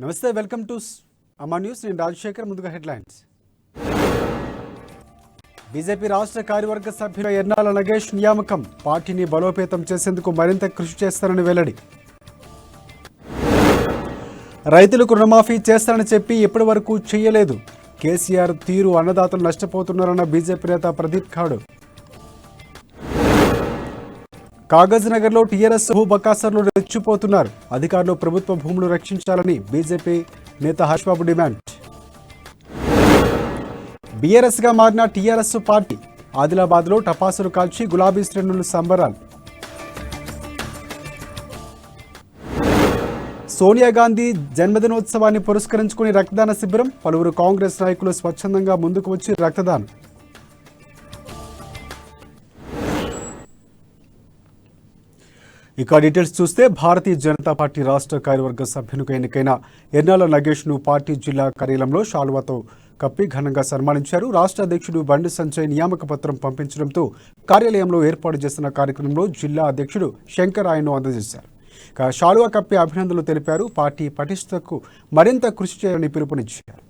నమస్తే, welcome to Ama news. నేను రాజశేఖర్. ముందుగా హెడ్లైన్స్. బీజేపీ రాష్ట్ర కార్యవర్గ సభ్యుల ఎర్నాల నగేష్ నియామకం. పార్టీని బలోపేతం చేసేందుకు మరింత కృషి చేస్తారని వెల్లడి. రైతులకు రుణమాఫీ చేస్తారని చెప్పి ఇప్పటి వరకు చేయలేదు. కేసీఆర్ తీరు అన్నదాతలు నష్టపోతున్నారన్న బీజేపీ నేత ప్రదీప్ ఖాడు. కాగజ్ నగర్లో టీఆర్ఎస్ భూ బకాసర్లు రెచ్చిపోతున్నారు. అధికారులు ప్రభుత్వ భూములు రక్షించాలని బీజేపీ నేత హర్షబాబు డిమాండ్. బీఆర్ఎస్గా మారిన టీఆర్ఎస్ పార్టీ. ఆదిలాబాద్లో టపాసులు కాల్చి గులాబీ శ్రేణులు సంబరాలు. సోనియా గాంధీ జన్మదినోత్సవాన్ని పురస్కరించుకుని రక్తదాన శిబిరం. పలువురు కాంగ్రెస్ నాయకులు స్వచ్ఛందంగా ముందుకు వచ్చి రక్తదానం. ఇక డీటెయిల్స్ చూస్తే, భారతీయ జనతా పార్టీ రాష్ట్ర కార్యవర్గ సభ్యునిగా ఎన్నికైన ఎర్నాల నగేష్ను పార్టీ జిల్లా కార్యాలయంలో శాలువాతో కప్పి ఘనంగా సన్మానించారు. రాష్ట్ర అధ్యక్షుడు బండి సంజయ్ నియామక పత్రం పంపించడంతో కార్యాలయంలో ఏర్పాటు చేసిన కార్యక్రమంలో జిల్లా అధ్యక్షుడు శంకర్ ఆయన్ను అందజేశారు. ఇక శాలువా కప్పి అభినందనలు తెలిపారు. పార్టీ పటిష్టతకు మరింత కృషి చేయాలని పిలుపునిచ్చారు.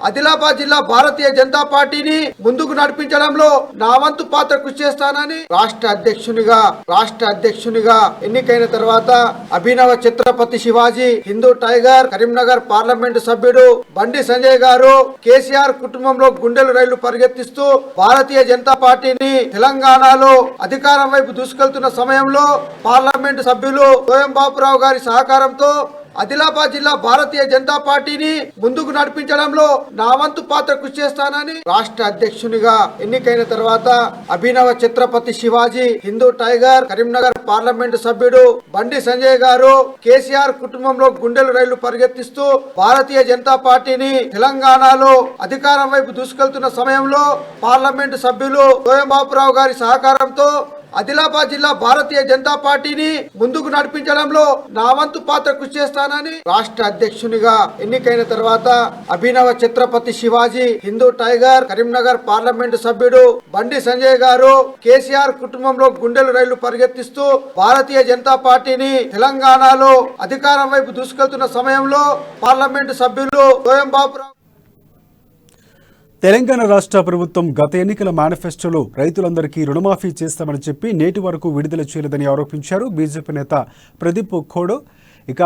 ఆదిలాబాద్ జిల్లా భారతీయ జనతా పార్టీని ముందుకు నడిపించడంలో నా వంతు పాత్ర కృషి చేస్తానని రాష్ట్ర అధ్యక్షునిగా ఎన్నికైన తర్వాత అభినవ ఛత్రపతి శివాజీ, హిందూ టైగర్, కరీంనగర్ పార్లమెంటు సభ్యుడు బండి సంజయ్ గారు కేసీఆర్ కుటుంబంలో గుండెలు రైళ్లు పరిగెత్తిస్తూ భారతీయ జనతా పార్టీని తెలంగాణలో అధికారం వైపు దూసుకెళ్తున్న సమయంలో పార్లమెంటు సభ్యులు సోయం బాపురావు గారి సహకారంతో ఆదిలాబాద్ జిల్లా భారతీయ జనతా పార్టీని ముందుకు నడిపించడంలో నా వంతు పాత్ర కృషి చేస్తానని రాష్ట్ర అధ్యక్షునిగా ఎన్నికైన తర్వాత అభినవ ఛత్రపతి శివాజీ, హిందూ టైగర్, కరీంనగర్ పార్లమెంటు సభ్యుడు బండి సంజయ్ గారు కేసీఆర్ కుటుంబంలో గుండెలు రైళ్లు పరిగెత్తిస్తూ భారతీయ జనతా పార్టీని తెలంగాణలో అధికారం వైపు దూసుకెళ్తున్న సమయంలో పార్లమెంటు సభ్యులు సోయం బాపురావు గారి సహకారంతో ఆదిలాబాద్ జిల్లా భారతీయ జనతా పార్టీని ముందుకు నడిపించడంలో నా వంతు పాత్ర కృషి చేస్తానని రాష్ట్ర అధ్యక్షునిగా ఎన్నికైన తర్వాత అభినవ ఛత్రపతి శివాజీ, హిందూ టైగర్, కరీంనగర్ పార్లమెంటు సభ్యుడు బండి సంజయ్ గారు కేసీఆర్ కుటుంబంలో గుండెలు రైళ్లు పరిగెత్తిస్తూ భారతీయ జనతా పార్టీని తెలంగాణలో అధికారం వైపు దూసుకెళ్తున్న సమయంలో పార్లమెంటు సభ్యులు సోయం బాపురావు. తెలంగాణ రాష్ట్ర ప్రభుత్వం గత ఎన్నికల మేనిఫెస్టోలో రైతులందరికీ రుణమాఫీ చేస్తామని చెప్పి నేటి వరకు విడుదల చేయలేదని ఆరోపించారు బీజేపీ నేత ప్రదీప్ ఖోడో. ఇక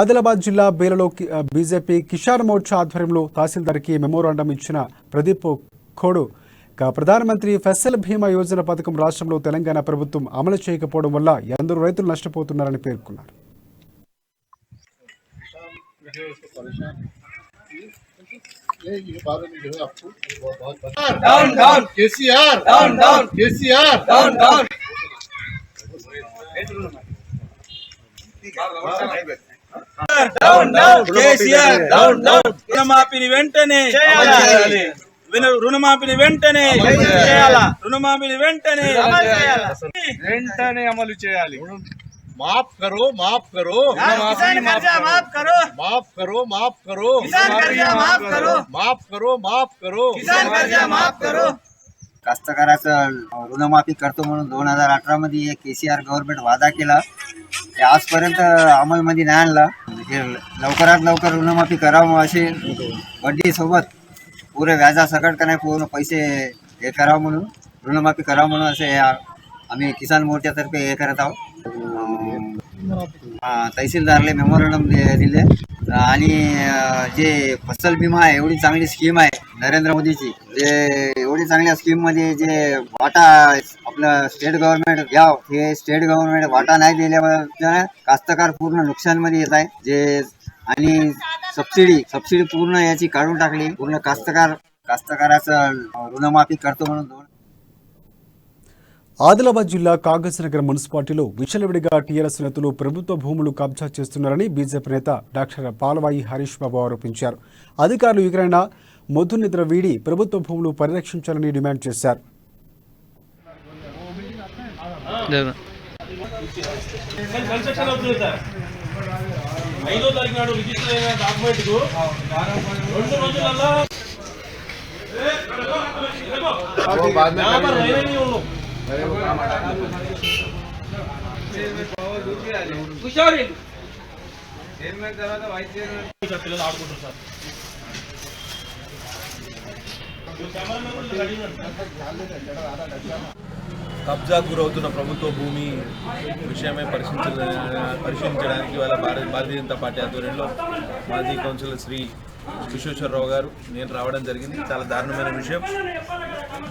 ఆదిలాబాద్ జిల్లా బేలలో బీజేపీ కిసాన్ మోర్చా ఆధ్వర్యంలో తహసీల్దార్కి మెమోరాండం ఇచ్చిన ప్రదీప్ ఖోడో ఇక ప్రధానమంత్రి ఫసల్ బీమా యోజన పథకం రాష్ట్రంలో తెలంగాణ ప్రభుత్వం అమలు చేయకపోవడం వల్ల ఎందరో రైతులు నష్టపోతున్నారని పేర్కొన్నారు. Down down KCR down down KCR down down down down KCR down down రుణమాఫీని వెంటనే చేయాలి. రుణమాఫీని వెంటనే చేయాలి. రుణమాఫీని వెంటనే అమలు చేయాలి. माफ करो माफ करो किसान कर्जा माफ करो माफ करो माफ करो किसान कर्जा माफ करो माफ करो माफ करो किसान कर्जा माफ करो. कास्तकाराचं ऋणमाफी करतो म्हणून 2018 मध्ये केसीआर गव्हर्नमेंट वादा केला, ते आजपर्यंत अंमलमध्ये नाही आणला. लवकरात लवकर ऋणमाफी करावं असे बड्डी सोबत पुरे व्याजासकट का नाही पूर्ण पैसे हे करावं म्हणून ऋणमाफी करावं म्हणून असे आम्ही किसान मोर्चातर्फे हे करत आहोत. तहसीलदारले मेमोरंडम दिले आणि जे फसल विमा आहे एवढी चांगली स्कीम आहे नरेंद्र मोदीची, जे एवढी चांगल्या स्कीममध्ये जे वाटा आपलं स्टेट गव्हर्नमेंट घ्यावं, हे स्टेट गव्हर्नमेंट वाटा नाही दिल्यामुळे कास्तकार पूर्ण नुकसानमध्ये येत आहे. जे आणि सबसिडी पूर्ण याची काढून टाकली. पूर्ण कास्तकाराचं ऋणमाफी करतो म्हणून ఆదిలాబాద్ జిల్లా కాగజ్ నగర్ మున్సిపాలిటీలో విచ్చలవిడిగా టీఆర్ఎస్ నేతలు ప్రభుత్వ భూములు కబ్జా చేస్తున్నారని బీజేపీ నేత డాక్టర్ పాలవాయి హరీష్ బాబు ఆరోపించారు. అధికారులు ఎదురైనా మొద్దు నిద్ర వీడి ప్రభుత్వ భూములు పరిరక్షించాలని డిమాండ్ చేశారు. కబ్జాకు గురవుతున్న ప్రభుత్వ భూమి విషయమై పరిశీలించడానికి వాళ్ళ భారతీయ జనతా పార్టీ ఆధ్వర్యంలో మాజీ కౌన్సిలర్ శ్రీ విశ్వేశ్వరరావు గారు నేను రావడం జరిగింది. చాలా దారుణమైన విషయం.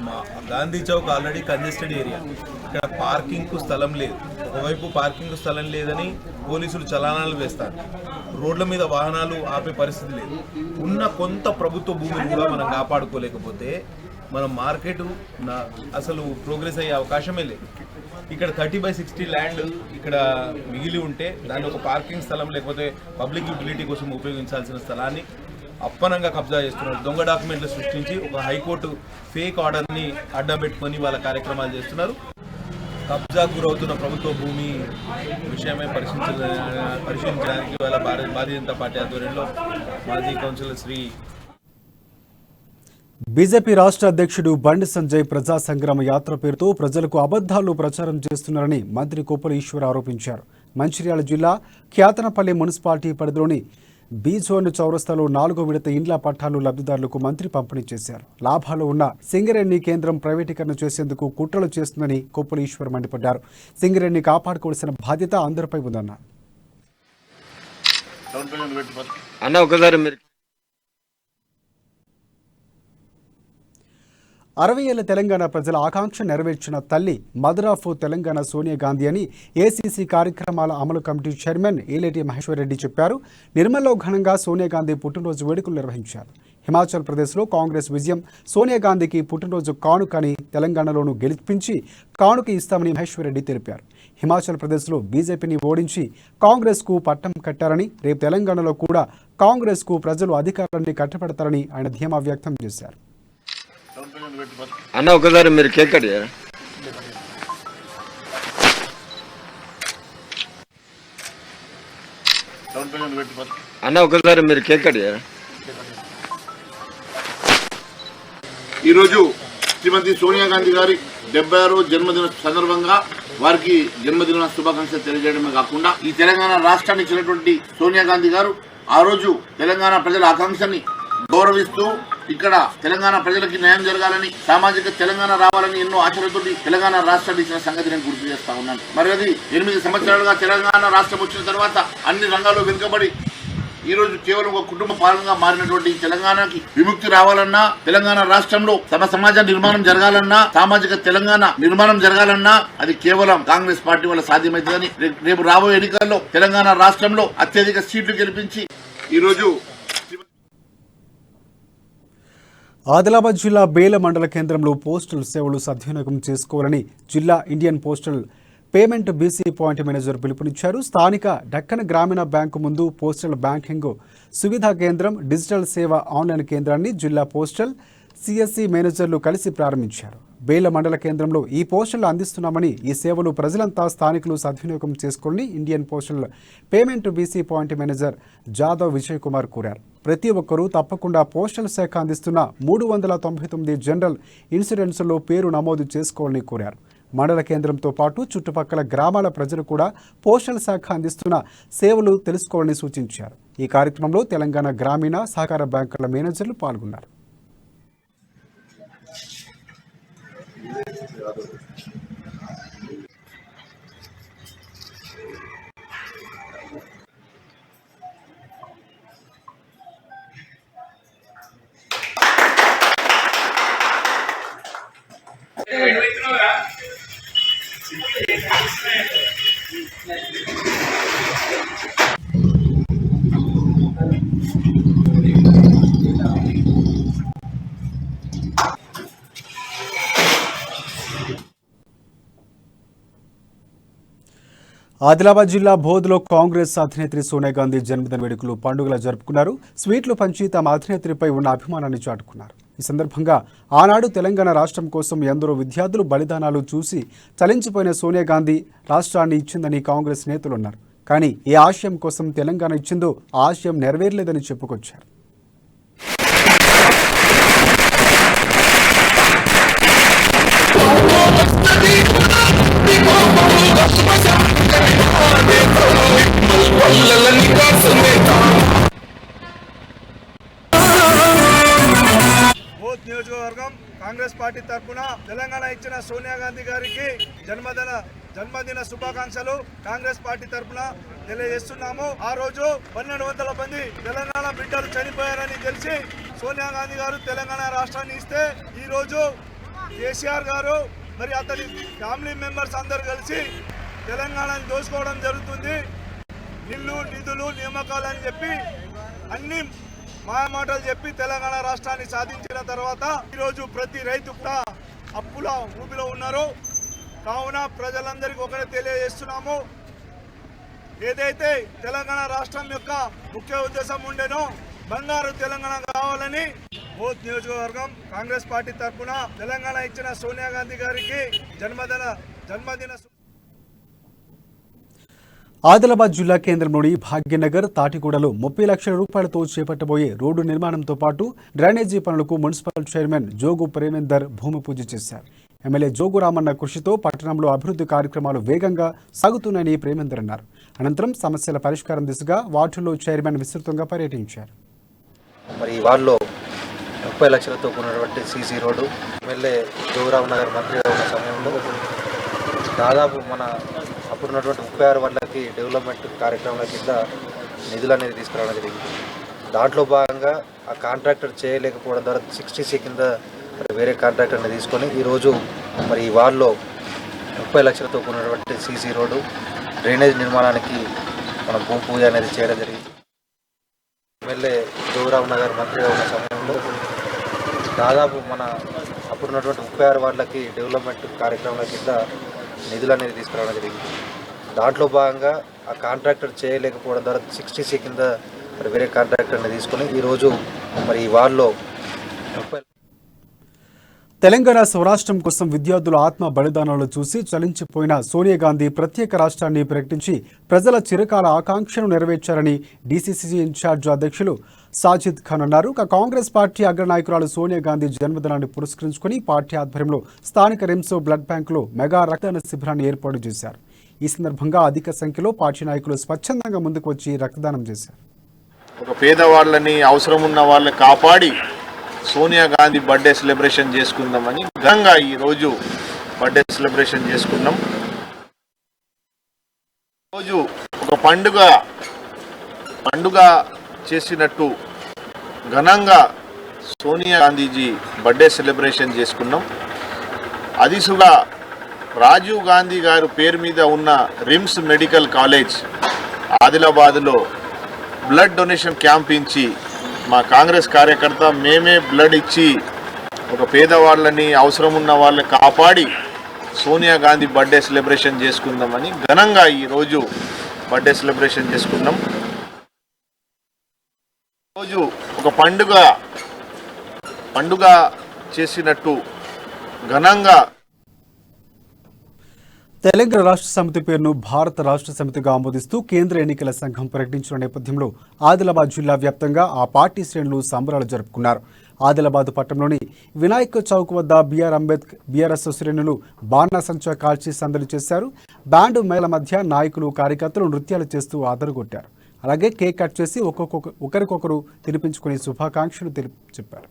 మా Gandhi Chowk already congested area. ఇక్కడ పార్కింగ్కు స్థలం లేదు. ఒకవైపు పార్కింగ్ స్థలం లేదని పోలీసులు చలానాలు వేస్తారు. రోడ్ల మీద వాహనాలు ఆపే పరిస్థితి లేదు. ఉన్న కొంత ప్రభుత్వ భూమిని కూడా మనం కాపాడుకోలేకపోతే మన మార్కెట్ అసలు ప్రోగ్రెస్ అయ్యే అవకాశమే లేదు. ఇక్కడ 30/60 ల్యాండ్ ఇక్కడ మిగిలి ఉంటే దాన్ని ఒక పార్కింగ్ స్థలం లేకపోతే పబ్లిక్ యూటిలిటీ కోసం ఉపయోగించాల్సిన స్థలాన్ని అప్పనంగా కబ్జా చేస్తున్నారు. దొంగ డాక్యుమెంట్లు సృష్టించి ఒక హైకోర్టు ఫేక్ ఆర్డర్ని అడ్డబెట్టుకొని వాళ్ళ కార్యక్రమాలు చేస్తున్నారు. కబ్జాకు గురవుతున్న ప్రభుత్వ భూమి విషయమై పరిశీలించడానికి వాళ్ళ భారతీయ జనతా పార్టీ ఆధ్వర్యంలో మాజీ కౌన్సిలర్ శ్రీ బీజేపీ రాష్ట్ర అధ్యక్షుడు బండి సంజయ్ ప్రజా సంగ్రామ యాత్ర పేరుతో ప్రజలకు అబద్ధాలు ప్రచారం చేస్తున్నారని మంత్రి కొప్పుల ఈశ్వర్ ఆరోపించారు. మంచిర్యాల జిల్లా క్యాతనపల్లి మున్సిపాలిటీ పరిధిలోని బీ జోన్ చౌరస్తాలో 4వ విడత ఇండ్ల పట్టాలు లబ్ధిదారులకు మంత్రి పంపిణీ చేశారు. లాభాలు ఉన్న సింగరేణి కేంద్రం ప్రైవేటీకరణ చేసేందుకు కుట్రలు చేస్తుందని కొప్పుల ఈశ్వర్ మండిపడ్డారు. సింగరేణిని కాపాడుకోవాల్సిన బాధ్యత అందరిపై ఉందన్నారు. 60 ఏళ్ల తెలంగాణ ప్రజల ఆకాంక్ష నెరవేర్చిన తల్లి మదర్ ఆఫ్ తెలంగాణ సోనియా గాంధీ అని ఏసీసీ కార్యక్రమాల అమలు కమిటీ చైర్మన్ ఏలేటి మహేశ్వర్ రెడ్డి చెప్పారు. నిర్మల్లో ఘనంగా సోనియా గాంధీ పుట్టినరోజు వేడుకలు నిర్వహించారు. హిమాచల్ ప్రదేశ్లో కాంగ్రెస్ విజయం సోనియా గాంధీకి పుట్టినరోజు కానుకని తెలంగాణలోనూ గెలిపించి కానుక ఇస్తామని మహేశ్వర్ రెడ్డి తెలిపారు. హిమాచల్ ప్రదేశ్లో బీజేపీని ఓడించి కాంగ్రెస్కు పట్టం కట్టారని రేపు తెలంగాణలో కూడా కాంగ్రెస్కు ప్రజలు అధికారాన్ని కట్టబెడతారని ఆయన ధీమా వ్యక్తం చేశారు. అన్న ఒకసారి మీరు కేక్ కట్ చేయరా? అన్న ఒకసారి మీరు కేక్ కట్ చేయరా? ఈరోజు శ్రీమతి సోనియా గాంధీ గారి 76వ జన్మదిన సందర్భంగా వారికి జన్మదిన శుభాకాంక్షలు తెలియజేయడమే కాకుండా ఈ తెలంగాణ రాష్ట్రాన్ని ఇచ్చినటువంటి సోనియా గాంధీ గారు ఆ రోజు తెలంగాణ ప్రజల ఆకాంక్షని గౌరవిస్తూ ఇక్కడ తెలంగాణ ప్రజలకి న్యాయం జరగాలని సామాజిక తెలంగాణ రావాలని ఎన్నో ఆశలతో తెలంగాణ రాష్ట్రాన్ని ఇచ్చిన సంగతి నేను గుర్తు చేస్తా ఉన్నాను. మరి అది 8 సంవత్సరాలుగా తెలంగాణ రాష్ట్రం వచ్చిన తర్వాత అన్ని రంగాల్లో వెనుకబడి ఈ రోజు కేవలం ఒక కుటుంబ పాలనగా మారినటువంటి తెలంగాణకి విముక్తి రావాలన్నా, తెలంగాణ రాష్ట్రంలో తమ సమాజ నిర్మాణం జరగాలన్నా, సామాజిక తెలంగాణ నిర్మాణం జరగాలన్నా అది కేవలం కాంగ్రెస్ పార్టీ వల్ల సాధ్యమవుతుందని రేపు రాబోయే ఎన్నికల్లో తెలంగాణ రాష్ట్రంలో అత్యధిక సీట్లు గెలిపించి ఈరోజు ఆదిలాబాద్ జిల్లా బేల మండల కేంద్రంలో పోస్టల్ సేవలు సద్వినియోగం చేసుకోవాలని జిల్లా Indian postal payment BC point manager పిలుపునిచ్చారు. స్థానిక డక్కన్ గ్రామీణ బ్యాంకు ముందు పోస్టల్ బ్యాంకింగ్ సువిధా కేంద్రం, డిజిటల్ సేవ ఆన్లైన్ కేంద్రాన్ని జిల్లా పోస్టల్ సిఎస్సి మేనేజర్లు కలిసి ప్రారంభించారు. బేల మండల కేంద్రంలో ఈ పోస్టల్ అందిస్తున్నామని, ఈ సేవలు ప్రజలంతా స్థానికులు సద్వినియోగం చేసుకోవాలని Indian postal payment BC point manager Jadhav Vijay Kumar కోరారు. ప్రతి ఒక్కరూ తప్పకుండా పోస్టల్ శాఖ అందిస్తున్న 399 జనరల్ ఇన్సూరెన్స్లో పేరు నమోదు చేసుకోవాలని కోరారు. మండల కేంద్రంతో పాటు చుట్టుపక్కల గ్రామాల ప్రజలు కూడా పోస్టల్ శాఖ అందిస్తున్న సేవలు తెలుసుకోవాలని సూచించారు. ఈ కార్యక్రమంలో తెలంగాణ గ్రామీణ సహకార బ్యాంకుల మేనేజర్లు పాల్గొన్నారు. ఆదిలాబాద్ జిల్లా బోధ్లో కాంగ్రెస్ అధినేత్రి సోనియా గాంధీ జన్మదిన వేడుకలు పండుగలా జరుపుకున్నారు. స్వీట్లు పంచి తమ అధినేత్రిపై ఉన్న అభిమానాన్ని చాటుకున్నారు. ఈ సందర్భంగా ఆనాడు తెలంగాణ రాష్ట్రం కోసం ఎందరో విద్యార్థులు బలిదానాలు చూసి చలించిపోయిన సోనియా గాంధీ రాష్ట్రాన్ని ఇచ్చిందని కాంగ్రెస్ నేతలు అన్నారు. కానీ ఏ ఆశయం కోసం తెలంగాణ ఇచ్చిందో ఆ ఆశయం నెరవేరలేదని చెప్పుకొచ్చారు. Let me go. నియోజకవర్గం కాంగ్రెస్ పార్టీ తరఫున తెలంగాణ ఇచ్చిన సోనియా గాంధీ గారికి జన్మదిన శుభాకాంక్షలు కాంగ్రెస్ పార్టీ తరఫున తెలియజేస్తున్నాము. ఆ రోజు 1200 మంది తెలంగాణ బిడ్డలు చనిపోయారని తెలిసి సోనియా గాంధీ గారు తెలంగాణ రాష్ట్రాన్ని ఇస్తే ఈ రోజు కేసీఆర్ గారు మరి అతని ఫ్యామిలీ మెంబర్స్ అందరూ కలిసి తెలంగాణను దోచుకోవడం జరుగుతుంది. ఇల్లు నిధులు నియామకాలు అని చెప్పి అన్ని మాయమాటలు చెప్పి తెలంగాణ రాష్ట్రాన్ని సాధించిన తర్వాత ఈరోజు ప్రతి రైతు కూడా అప్పుల ఊబిలో ఉన్నారు. కావున ప్రజలందరికీ ఒకటే తెలియజేస్తున్నాము, ఏదైతే తెలంగాణ రాష్ట్రం యొక్క ముఖ్య ఉద్దేశం ఉండేనో బంగారు తెలంగాణ కావాలని బోత్ నియోజకవర్గం కాంగ్రెస్ పార్టీ తరఫున తెలంగాణ ఇచ్చిన సోనియా గాంధీ గారికి జన్మదిన ఆదిలాబాద్ జిల్లా కేంద్రంలోని భాగ్యనగర్ తాటిగూడలో 30 లక్షల రూపాయలతో చేపట్టబోయే రోడ్డు నిర్మాణంతో పాటు డ్రైనేజీ పనులకు మున్సిపల్ చైర్మన్ జోగు ప్రేమేందర్ భూమి పూజ చేశారు. ఎమ్మెల్యే జోగు రామన్న కృషితో పట్టణంలో అభివృద్ధి కార్యక్రమాలు వేగంగా సాగుతున్నాయని ప్రేమేందర్ అన్నారు. అనంతరం సమస్యల పరిష్కారం దిశగా వార్డులో చైర్మన్ విస్తృతంగా పర్యటించారు. మరి వార్డులో 30 లక్షలతో కొన్నటువంటి సీసీ రోడ్డు ఎమ్మెల్యే జోగురామ్ నగర్ మంత్రిగా ఉన్న సమయంలో దాదాపు మన అప్పుడున్నటువంటి 36 వార్డులకి డెవలప్మెంట్ కార్యక్రమాల కింద నిధులు అనేది తీసుకురావడం జరిగింది. దాంట్లో భాగంగా ఆ కాంట్రాక్టర్ చేయలేకపోవడం ద్వారా 60C కింద మరి వేరే కాంట్రాక్టర్ని తీసుకొని ఈరోజు మరి ఈ వార్డులో 30 లక్షలతో కొన్నటువంటి సీసీ రోడ్డు డ్రైనేజ్ నిర్మాణానికి మనం భూమి పూజ అనేది చేయడం జరిగింది. ఎమ్మెల్యే జోగురామ్ నగర్ మంత్రిగా ఉన్న సమయంలో దాదాపు మన అప్పుడున్నటువంటి 36 వార్డులకి డెవలప్మెంట్ కార్యక్రమాల కింద నిధులు అనేది తీసుకురావడం జరిగింది. దాంట్లో భాగంగా ఆ కాంట్రాక్టర్ చేయలేకపోవడం ద్వారా 60C కింద మరి వేరే కాంట్రాక్టర్ని తీసుకొని ఈరోజు మరి ఈ వార్డులో తెలంగాణ స్వరాష్ట్రం కోసం విద్యార్థుల ఆత్మ బలిదానాలు చూసి చలించిపోయిన సోనియా గాంధీ ప్రత్యేక రాష్ట్రాన్ని ప్రకటించి ప్రజల చిరకాల ఆకాంక్షను నెరవేర్చారని డీసీసీ ఇన్ఛార్జ్ అధ్యక్షులు సాజిద్ ఖాన్ అన్నారు. కాంగ్రెస్ పార్టీ అగ్రనాయకురాలు సోనియా గాంధీ జన్మదినాన్ని పురస్కరించుకుని పార్టీ ఆధ్వర్యంలో స్థానిక రిమ్స్ బ్లడ్ బ్యాంకులో మెగా రక్తదాన శిబిరాన్ని ఏర్పాటు చేశారు. ఈ సందర్భంగా అధిక సంఖ్యలో పార్టీ నాయకులు స్వచ్ఛందంగా ముందుకు వచ్చి రక్తదానం చేశారు. ఒక పేదవాళ్ళని అవసరం ఉన్న వాళ్ళని కాపాడి సోనియా గాంధీ బర్త్డే సెలబ్రేషన్ చేసుకుందామని ఘనంగా ఈరోజు బర్త్డే సెలబ్రేషన్ చేసుకున్నాం. రోజు ఒక పండుగ చేసినట్టు ఘనంగా సోనియా గాంధీజీ బర్త్డే సెలబ్రేషన్ చేసుకున్నాం. అదిసుగా రాజీవ్ గాంధీ గారు పేరు మీద ఉన్న రిమ్స్ మెడికల్ కాలేజ్ ఆదిలాబాద్లో బ్లడ్ డొనేషన్ క్యాంప్ ఇచ్చి మా కాంగ్రెస్ కార్యకర్త మేమే బ్లడ్ ఇచ్చి ఒక పేదవాళ్ళని అవసరం ఉన్న వాళ్ళని కాపాడి సోనియా గాంధీ బర్త్డే సెలబ్రేషన్ చేసుకుందామని ఘనంగా ఈరోజు బర్త్డే సెలబ్రేషన్ చేసుకున్నాం. రోజు ఒక పండుగ చేసినట్టు ఘనంగా తెలంగాణ రాష్ట్ర సమితి పేరును భారత రాష్ట్ర సమితిగా ఆమోదిస్తూ కేంద్ర ఎన్నికల సంఘం ప్రకటించిన నేపథ్యంలో ఆదిలాబాద్ జిల్లా వ్యాప్తంగా ఆ పార్టీ శ్రేణులు సంబరాలు జరుపుకున్నారు. ఆదిలాబాద్ పట్టణంలోని వినాయక్ చౌక్ వద్ద బీఆర్ఎస్ శ్రేణులు బాణాసంచా కాల్చి సందడి చేశారు. బ్యాండ్ మేళ మధ్య నాయకులు కార్యకర్తలు నృత్యాలు చేస్తూ ఆదరగొట్టారు. అలాగే కేక్ కట్ చేసి ఒకరికొకరు తినిపించుకుని శుభాకాంక్షలు చెప్పారు.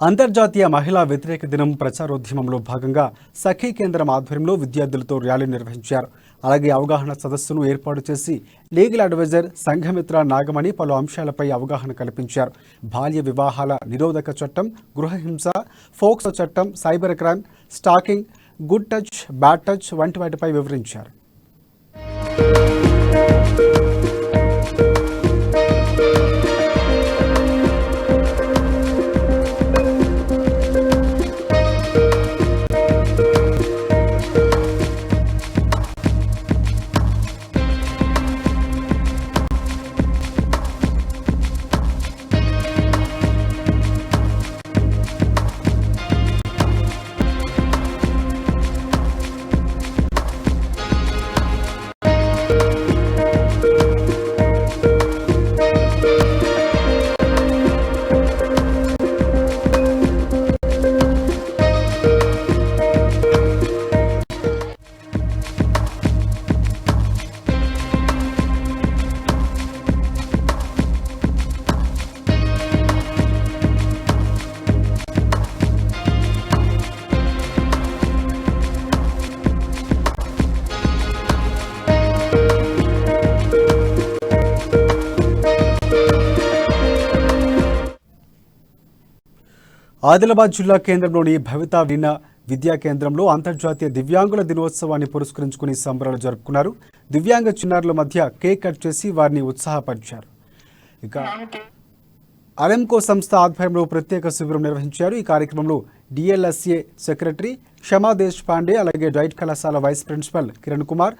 అంతర్జాతీయ మహిళా వ్యతిరేక దినం ప్రచారోద్యమంలో భాగంగా సఖీ కేంద్రం ఆధ్వర్యంలో విద్యార్థులతో ర్యాలీ నిర్వహించారు. అలాగే అవగాహన సదస్సును ఏర్పాటు చేసి లీగల్ అడ్వైజర్ సంఘమిత్ర నాగమణి పలు అంశాలపై అవగాహన కల్పించారు. బాల్య వివాహాల నిరోధక చట్టం, గృహహింస, ఫోక్సో చట్టం, cyber crime, stalking, good touch, bad touch వంటి వాటిపై వివరించారు. ఆదిలాబాద్ జిల్లా కేంద్రంలోని భవితా వీణ విద్యా కేంద్రంలో అంతర్జాతీయ దివ్యాంగుల దినోత్సవాన్ని పురస్కరించుకుని సంబరాలు జరుపుకున్నారు. దివ్యాంగ చిన్నారుల మధ్య కేక్ కట్ చేసి వారిని ఉత్సాహపరిచారు. ఇక అరెంకో సంస్థ ఆధ్వర్యంలో ప్రత్యేక శిబిరం నిర్వహించారు. ఈ కార్యక్రమంలో డిఎల్ఎస్ఏ సెక్రటరీ క్షమా దేశ్ పాండే, అలాగే డైట్ కళాశాల vice principal Kiran Kumar,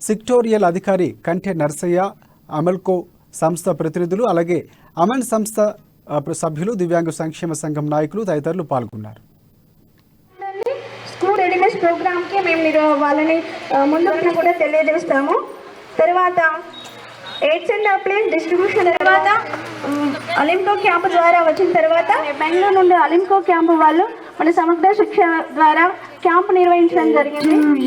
sectorial అధికారి కంఠె నర్సయ్య, అమల్కో సంస్థ ప్రతినిధులు, అలాగే అమన్ సంస్థ సభ్యులు, దివ్యాంగ సంక్షేమ సంఘం నాయకులు తదితరులు పాల్గొన్నారు. స్కూల్ రెడీనెస్ ప్రోగ్రామ్కి మేము వాళ్ళని ముందుకు కూడా తెలియజేస్తాము. తర్వాత ఎయిడ్స్ అండ్ ప్లేస్ డిస్ట్రిబ్యూషన్ తర్వాత అలింకో క్యాంపు ద్వారా వచ్చిన తర్వాత బెంగళూరు నుండి అలింకో క్యాంపు వాళ్ళు మన సమగ్ర శిక్ష ద్వారా క్యాంపు నిర్వహించడం జరిగింది.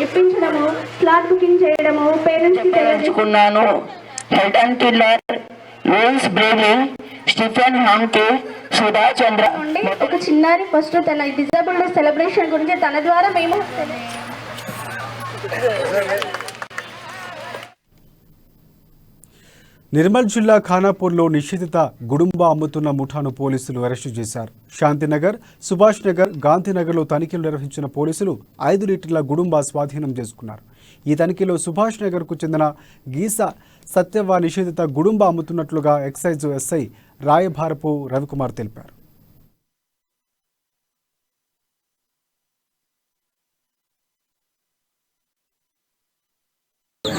ఇప్పించడము, స్లాట్ బుకింగ్ చేయడము, పేరెంట్స్కి తెలియజేసుకున్నాను. Helen Keller, Louis Braille, Stephen Hawking, Sudha Chandra నుండి ఒక చిన్నారి ఫస్ట్ తన డిజబుల్డ్ సెలబ్రేషన్ గురించి తన ద్వారా మేము నిర్మల్ జిల్లా ఖానాపూర్లో నిషేధిత గుడుంబా అమ్ముతున్న ముఠాను పోలీసులు అరెస్టు చేశారు. శాంతినగర్, సుభాష్ నగర్, గాంధీనగర్లో తనిఖీలు నిర్వహించిన పోలీసులు 5 లీటర్ల గుడుంబా స్వాధీనం చేసుకున్నారు. ఈ తనిఖీలో సుభాష్ నగర్కు చెందిన గీస సత్యవ్వ నిషేధిత గుడుంబా అమ్ముతున్నట్లుగా ఎక్సైజ్ ఎస్ఐ రాయభారపు రవికుమార్ తెలిపారు.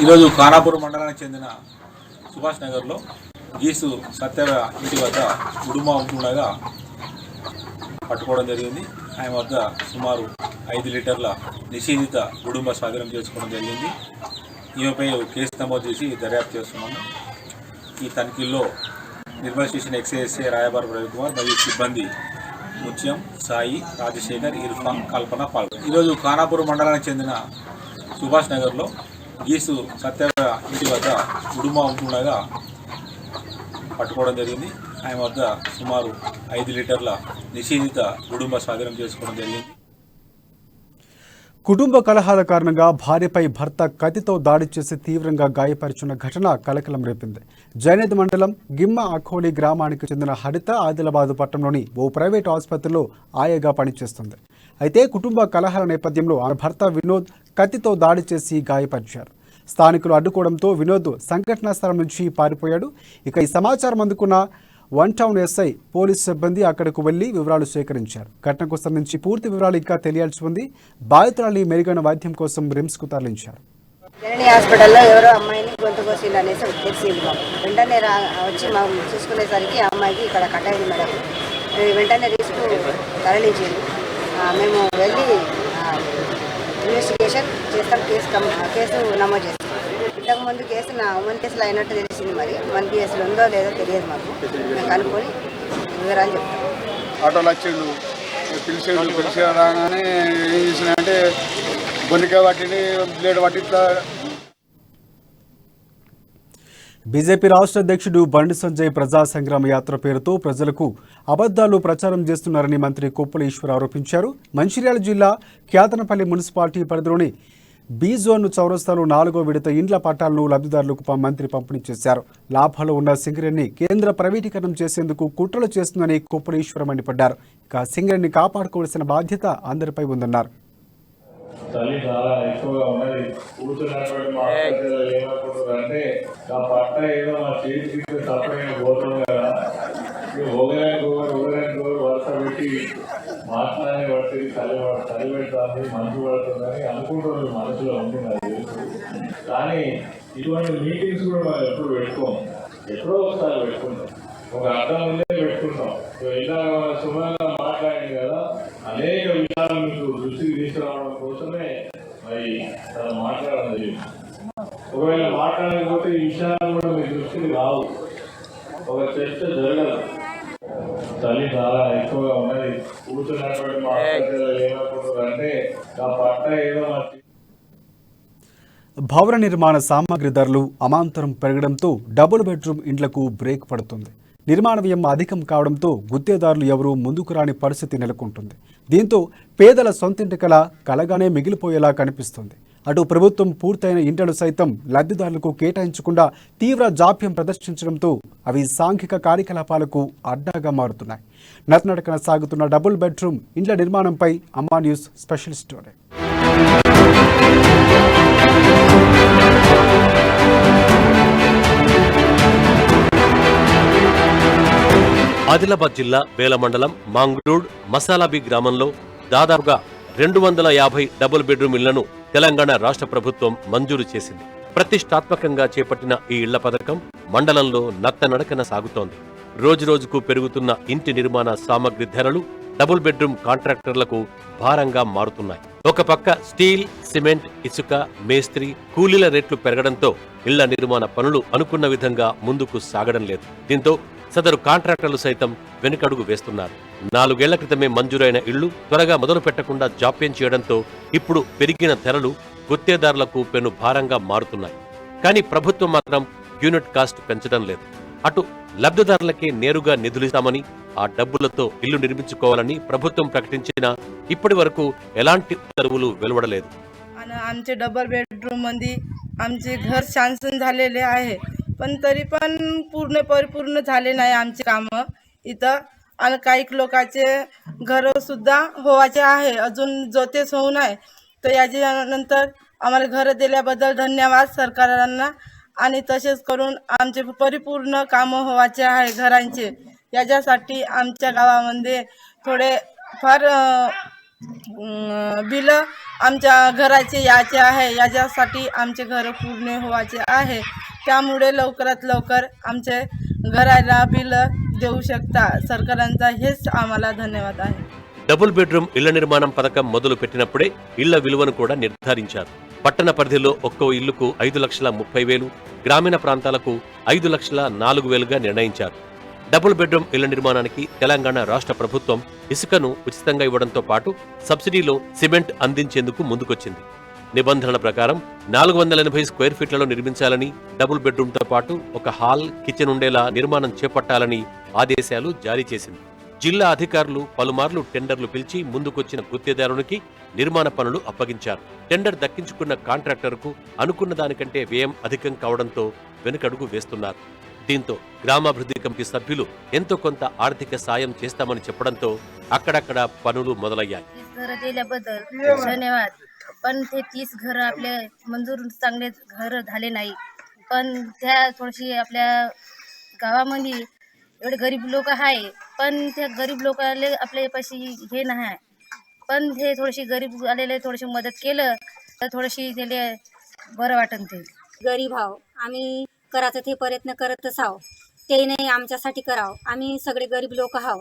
ఈరోజు ఖానాపూర్ మండలానికి చెందిన సుభాష్ నగర్లో గీసు సత్యవ ఇంటి వద్ద గుడుంబా అమ్ముతుండగా పట్టుకోవడం జరిగింది. ఆయన వద్ద సుమారు 5 లీటర్ల నిషేధిత గుడుంబా స్వాధీనం చేసుకోవడం జరిగింది. ఈమెపై కేసు నమోదు చేసి దర్యాప్తు చేస్తున్నాము. ఈ తనిఖీల్లో నిర్మల్ స్టేషన్ ఎక్సైఎస్ఏ రాయబార్ రవికుమార్ మరియు సిబ్బంది ముత్యం, సాయి, రాజశేఖర్, ఇర్ఫాన్, కల్పన పాల్గొన్నారు. ఈరోజు ఖానాపూర్ మండలానికి చెందిన సుభాష్ నగర్లో గీసు సత్య ఇంటి వద్ద గుడుంబా అమ్ముతుండగా పట్టుకోవడం జరిగింది. ఆయన వద్ద సుమారు 5 లీటర్ల నిషేధిత గుడుంబా స్వాధీనం చేసుకోవడం జరిగింది. కుటుంబ కలహాల కారణంగా భార్యపై భర్త కత్తితో దాడి చేసి తీవ్రంగా గాయపరిచిన ఘటన కలకలం రేపింది. జైనద్ మండలం గిమ్మ అఖోలి గ్రామానికి చెందిన హరిత ఆదిలాబాద్ పట్టణంలోని ఓ ప్రైవేట్ ఆసుపత్రిలో ఆయాగా పనిచేస్తుంది. అయితే కుటుంబ కలహాల నేపథ్యంలో ఆమె భర్త వినోద్ కత్తితో దాడి చేసి గాయపరిచారు. స్థానికులు అడ్డుకోవడంతో వినోద్ సంఘటనా స్థలం నుంచి పారిపోయాడు. ఇక ఈ సమాచారం అందుకున్న 1 టౌన్ ఎస్ఐ పోలీసు సిబ్బంది అక్కడకు వెళ్లి వివరాలు సేకరించారు. ఘటనకు సంబంధించి పూర్తి వివరాలు ఇంకా తెలియాల్సి ఉంది. బాధితురాలి మెరుగైన వైద్యం కోసం రిమ్స్కు తరలించారు. జనని హాస్పిటల్లో ఎవరో అమ్మాయిని గొంతు కోసింది అనేసి తెలిసింది మాకు. వెంటనే వచ్చి మేము చూసుకునేసరికి ఆ అమ్మాయికి ఇక్కడ కట్ అయింది మేడం. వెంటనే రిస్క్ తరలించింది. మేము వెళ్ళి ఇన్వెస్టిగేషన్ చేస్తాం, కేసు నమోదు చేస్తాం. ఇంతకుముందు కేసు ఉమెన్ కేసులో అయినట్టు తెలిసింది. మరి ఉమెన్ కేసులో ఉందో లేదో తెలియదు మాకు. మేము కనుక్కొని వివరాలు చెప్తాం. ఆటోలు వచ్చిండు, పిలిచి రాగానే ఏం చేసినాయంటే బొనిక పట్టింది, బ్లేడ్ పట్టిస్తా. బీజేపీ రాష్ట్ర అధ్యక్షుడు బండి సంజయ్ ప్రజా సంగ్రామ యాత్ర పేరుతో ప్రజలకు అబద్దాలు ప్రచారం చేస్తున్నారని మంత్రి కొప్పుల ఈశ్వర్ ఆరోపించారు. మంచిర్యాల జిల్లా క్యాతనపల్లి మున్సిపాలిటీ పరిధిలోని బీ జోన్ చౌరస్తాలో 4వ విడత ఇండ్ల పట్టాలను లబ్ధిదారులకు మంత్రి పంపిణీ చేశారు. లాభాలు ఉన్న సింగరేణిని కేంద్ర ప్రైవేటీకరణం చేసేందుకు కుట్రలు చేస్తుందని కొప్పుల ఈశ్వర్ మండిపడ్డారు. ఇక సింగరేణిని కాపాడుకోవాల్సిన బాధ్యత అందరిపై ఉందన్నారు. చలి చాలా ఎక్కువగా ఉన్నది. కూర్చున్నటువంటి మా ఏమనుకుంటుందంటే ఆ పట్ట ఏదో మా చేతికి తప్పైన పోతుంది కదా, ఊగడానికి వరుస పెట్టి మాట్లాడే పట్టి చలి పెడుతుంది, మంచు పడుతుందని అనుకుంటుంది మనసులో ఉంటుంది. అది కానీ ఇటువంటి మీటింగ్స్ కూడా మనం ఎప్పుడు పెట్టుకోం, ఎప్పుడో ఒకసారి పెట్టుకుంటాం, ఒక అర్థం ఉందే పెట్టుకుంటాం. ఇలా సుమారుగా మాట్లాడింది కదా, అనేక విషయాలు మీకు దృష్టికి తీసుకురావడం కోసమే మరి మాట్లాడడం జరిగింది. ఒకవేళ మాట్లాడకపోతే ఈ విషయాలు కూడా మీ దృష్టికి రావు, ఒక చర్చ జరగదు. చలి చాలా ఎక్కువగా ఉన్నది. కూర్చున్నటువంటి మా ఏమనుకుంటుందంటే ఆ పట్ట ఏదో భవన నిర్మాణ సామాగ్రి ధరలు అమాంతరం పెరగడంతో డబుల్ బెడ్రూమ్ ఇండ్లకు బ్రేక్ పడుతుంది. నిర్మాణ వ్యయం అధికం కావడంతో గుత్తేదారులు ఎవరూ ముందుకు రాని పరిస్థితి నెలకొంటుంది. దీంతో పేదల సొంతింటి కళ కలగానే మిగిలిపోయేలా కనిపిస్తుంది. అటు ప్రభుత్వం పూర్తయిన ఇండ్లను సైతం లబ్ధిదారులకు కేటాయించకుండా తీవ్ర జాప్యం ప్రదర్శించడంతో అవి సాంఘిక కార్యకలాపాలకు అడ్డాగా మారుతున్నాయి. నత్తనడకన సాగుతున్న డబుల్ బెడ్రూమ్ ఇండ్ల నిర్మాణంపై అమ్మా న్యూస్ స్పెషల్ స్టోరీ. ఆదిలాబాద్ జిల్లా బేల మండలం మాంగ్రూడ్ మసాలాబీ గ్రామంలో దాదాపుగా 250 డబుల్ బెడ్రూమ్ ఇళ్లను తెలంగాణ రాష్ట్ర ప్రభుత్వం మంజూరు చేసింది. ప్రతిష్టాత్మకంగా చేపట్టిన ఈ ఇళ్ల పథకం మండలంలో నత్తనడకన సాగుతోంది. రోజురోజుకు పెరుగుతున్న ఇంటి నిర్మాణ సామగ్రి ధరలు డబుల్ బెడ్రూమ్ కాంట్రాక్టర్లకు భారంగా మారుతున్నాయి. ఒక పక్క స్టీల్, సిమెంట్, ఇసుక, మేస్త్రి, కూలీల రేట్లు పెరగడంతో ఇళ్ల నిర్మాణ పనులు అనుకున్న విధంగా ముందుకు సాగడం లేదు. దీంతో సదరు కాంట్రాక్టర్లు సైతం వెనుకడుగు వేస్తున్నారు. 4 ఏళ్ల క్రితమే మంజూరైన ఇళ్లు త్వరగా మొదలు పెట్టకుండా జాప్యం చేయడంతో ఇప్పుడు పెరిగిన ధరలు గుత్తేదారులకు పెను భారంగా మారుతున్నాయి. కానీ ప్రభుత్వం మాత్రం యూనిట్ కాస్ట్ పెంచడం లేదు. అటు లబ్ధిదారులకే నేరుగా నిధులిస్తామని, ఆ డబ్బులతో ఇల్లు నిర్మించుకోవాలని ప్రభుత్వం ప్రకటించినా ఇప్పటి వరకు ఎలాంటి ఉత్తర్వులు వెలువడలేదు. आमचे डबल बेडरूम मध्ये आमचे घर शांसन झालेले आहे, पण तरी पण परिपूर्ण झाले नाही आमचे कामं इथं. आणि काही लोकांचे घर सुद्धा व्हायचे आहे, अजून जोतेच होऊ नये. तर याच्यानंतर आम्हाला घर दिल्याबद्दल धन्यवाद सरकारांना. आणि तसेच करून आमचे परिपूर्ण कामं व्हायचे आहे घरांचे. याच्यासाठी आमच्या गावामध्ये थोडे फार बिल आमच्या घराचे याचे आहे. याच्यासाठी आमचे घर पूर्ण व्हायचे आहे. त्यामुळे लवकरात लवकर आमचे घराला बिल देऊ शकता सरकारांचा हेच आम्हाला धन्यवाद आहे. డబుల్ బెడ్రూమ్ ఇళ్ల నిర్మాణం పథకం మొదలు పెట్టినప్పుడే ఇళ్ల విలువను కూడా నిర్ధారించారు. పట్టణ పరిధిలో ఒక్కో ఇల్లుకు 5,30,000, గ్రామీణ ప్రాంతాలకు 5,04,000గా నిర్ణయించారు. డబుల్ బెడ్రూమ్ ఇళ్ల నిర్మాణానికి తెలంగాణ రాష్ట్ర ప్రభుత్వం ఇసుకను ఉచితంగా ఇవ్వడంతో పాటు సబ్సిడీలో సిమెంట్ అందించేందుకు ముందుకొచ్చింది. నిబంధనల ప్రకారం 480 స్క్వేర్ ఫీట్లలో నిర్మించాలని, డబుల్ బెడ్రూమ్తో పాటు ఒక హాల్, కిచెన్ ఉండేలా నిర్మాణం చేపట్టాలని ఆదేశాలు జారీ చేసింది. జిల్లా అధికారులు పలుమార్లు టెండర్లు పిలిచి ముందుకొచ్చిన గుత్తేదారునికి నిర్మాణ పనులు అప్పగించారు. టెండర్ దక్కించుకున్న కాంట్రాక్టర్కు అనుకున్న దానికంటే వ్యయం అధికం కావడంతో వెనుకడుగు వేస్తున్నారు. దీంతో గ్రామాభివృద్ధి కమిటీ సభ్యులు ఎంతో కొంత ఆర్థిక సాయం చేస్తామని చెప్పడంతో అక్కడక్కడ పనులు మొదలయ్యాయి. धन्यवाद. पण ते 30 घर आपले मंजूर चांगले घर झाले नाही. पण त्या थोडीशी आपल्या गावामध्ये एवढे गरीब लोक आहे, पण त्या गरीब लोकांना आपल्या पैसे हे नाही. पण हे थोडीशी गरीब आलेले थोडीशी मदत केलं तर थोडीशी त्याला बरं वाटन. ते गरीब आहो, आम्ही करायचं ते प्रयत्न करतच आहो. ते नाही आमच्यासाठी करावं. आम्ही सगळे गरीब लोक आहो.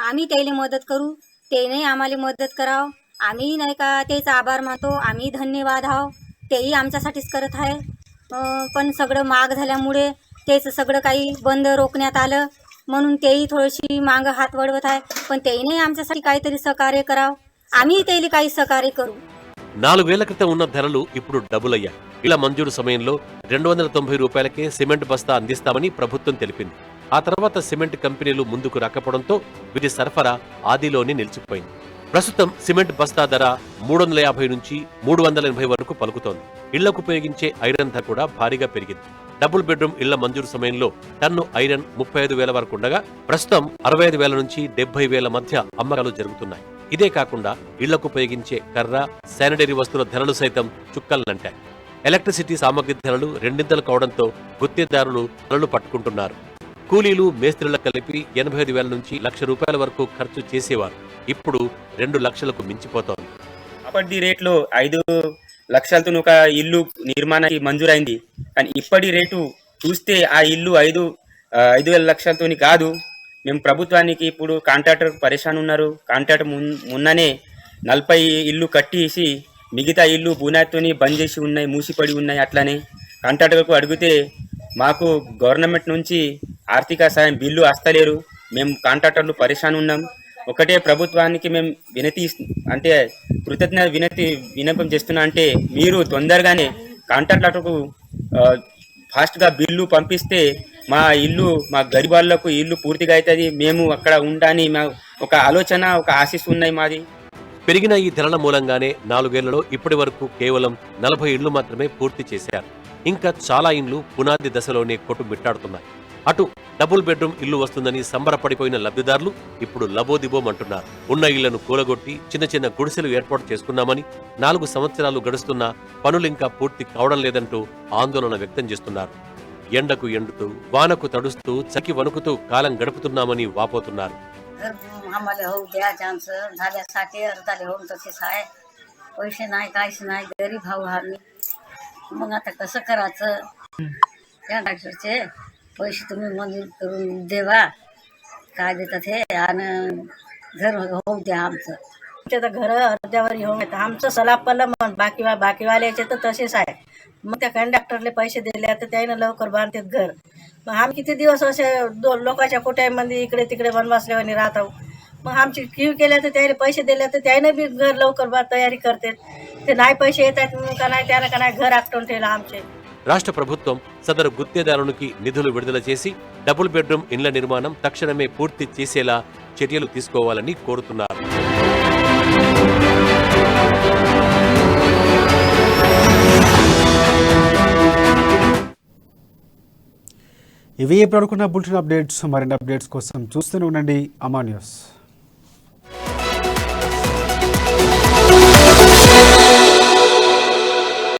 आम्ही त्याला मदत करू, ते नाही आम्हाला मदत करावं. आम्ही नाही का तेच आभार मानतो. आम्ही धन्यवाद आहो. तेही आमच्यासाठीच करत आहे. पण सगळं महाग झाल्यामुळे तेच सगळं काही बंद रोखण्यात आलं, म्हणून तेही थोडीशी मागं हात वळवत आहे. पण तेही नाही आमच्यासाठी काहीतरी सहकार्य करावं. आम्ही तेही काही सहकार्य करू. 4 ఏళ్ల క్రితం ఉన్న ధరలు ఇప్పుడు డబుల్ అయ్యాయి. ఇలా మంజూరు సమయంలో ₹290కే సిమెంట్ బస్తా అందిస్తామని ప్రభుత్వం తెలిపింది. ఆ తర్వాత సిమెంట్ కంపెనీలు ముందుకు రాకపోవడంతో వీటి సరఫరా ఆదిలోనే నిలిచిపోయింది. ప్రస్తుతం సిమెంట్ బస్తా ధర 350 నుంచి 380 వరకు పలుకుతోంది. ఇళ్లకు ఉపయోగించే ఐరన్ ధర కూడా భారీగా పెరిగింది. డబుల్ బెడ్రూమ్ ఇళ్ల మంజూరు సమయంలో టన్ను ఐరన్ 35,000 వరకు ఉండగా ప్రస్తుతం 65,000 నుంచి 70,000 మధ్య అమ్మకాలు జరుగుతున్నాయి. ఇదే కాకుండా ఇళ్లకు ఉపయోగించే కర్ర, శానిటరీ వస్తువుల ధరలు సైతం చుక్కలనంటాయి. ఎలక్ట్రిసిటీ సామగ్రి ధరలు రెండింతలు కావడంతో గుత్తేదారులు తలలు పట్టుకుంటున్నారు. కూలీలు, మేస్త్రీలకు కలిపి 85,000 నుంచి ₹1,00,000 వరకు ఖర్చు చేసేవారు. ఇప్పుడు 2 లక్షలకు మించిపోతోంది. అప్పటి రేట్లో 5 లక్షలతో ఒక ఇల్లు నిర్మాణానికి మంజూరైంది. కానీ ఇప్పటి రేటు చూస్తే ఆ ఇల్లు 5,000 లక్షలతో కాదు. మేము ప్రభుత్వానికి ఇప్పుడు కాంట్రాక్టర్ పరేషాన్ ఉన్నారు. కాంట్రాక్టర్ మొన్ననే 40 ఇల్లు కట్టేసి మిగతా ఇల్లు బునాదితోని బంద్ చేసి ఉన్నాయి, మూసిపడి ఉన్నాయి. అట్లానే కాంట్రాక్టర్కు అడిగితే మాకు గవర్నమెంట్ నుంచి ఆర్థిక సాయం బిల్లు వస్తలేరు, మేము కాంట్రాక్టర్లు పరేషాన్ ఉన్నాం. ఒకటే ప్రభుత్వానికి మేము అంటే కృతజ్ఞత విన్నపం చేస్తున్నా అంటే మీరు తొందరగానే కాంట్రాక్టర్కు ఫాస్ట్గా బిల్లు పంపిస్తే మా గరీబ్ వాళ్ళకు ఇల్లు పూర్తిగా అవుతుంది. మేము అక్కడ ఉండని ఒక ఆలోచన, ఒక ఆశీస్ ఉన్నాయి మాది. పెరిగిన ఈ ధరల మూలంగానే 4 ఏళ్లలో ఇప్పటి వరకు కేవలం 40 ఇళ్లు మాత్రమే పూర్తి చేశారు. ఇంకా చాలా ఇండ్లు పునాది దశలోనే కొట్టుమిట్టాడుతున్నాయి. అటు డబుల్ బెడ్రూమ్ ఇల్లు వస్తుందని సంబరపడిపోయిన లబ్ధిదారులు ఇప్పుడు లబోదిబోమంటున్నారు. ఉన్న ఇళ్లను కూలగొట్టి చిన్న చిన్న గుడిసెలు ఏర్పాటు చేసుకున్నామని 4 సంవత్సరాలు గడుస్తున్నా పనులింకా పూర్తి కావడం లేదంటూ ఆందోళన వ్యక్తం చేస్తున్నారు. ఎండకు ఎండుతూ వానకు తడుస్తూ చకి వణుకుతూ కాలం గడుపుతున్నామని వాపోతున్నారు. आम्हाला होऊ द्या चान्स झाल्यासाठी अर्धाले होऊन तसेच आहे. पैसे नाही काहीच नाही, गरीब भाऊ आम्ही. मग आता कसं करायचं? त्या डॉक्टरचे पैसे तुम्ही मंजूर करून देवा, काय देतात हे, आणि घर होऊ द्या आमचं. आमच्या तर घर अर्ध्यावर येऊन येतं. आमचं सलाब पडलं मग बाकीवाल्याचे तर तसेच आहे. मग त्या कंडक्टरले पैसे दिले तर त्यानं लवकर बांधतात घर. मग आम्ही किती दिवस असे लोकांच्या कोट्यामध्ये इकडे तिकडे बनवासल्यावानी राहतो. मग आमची क्यू केल्या तर त्याने पैसे दिले तर त्यानं बी घर लवकर तयारी करतात. ते नाही पैसे येतात का नाही त्यानं का नाही घर आटवून ठेवलं आमचे. రాష్ట్ర ప్రభుత్వం సదరు గుత్తేదారునికి నిధులు విడుదల చేసి డబుల్ బెడ్రూమ్ ఇండ్ల నిర్మాణం తక్షణమే పూర్తి చేసేలా చర్యలు తీసుకోవాలని కోరుతున్నారు. ఇవి ఎప్పుడు అనుకున్న బులెటిన్ అప్డేట్స్. మరిన్ని అప్డేట్స్ కోసం చూస్తూనే ఉండండి అమా న్యూస్.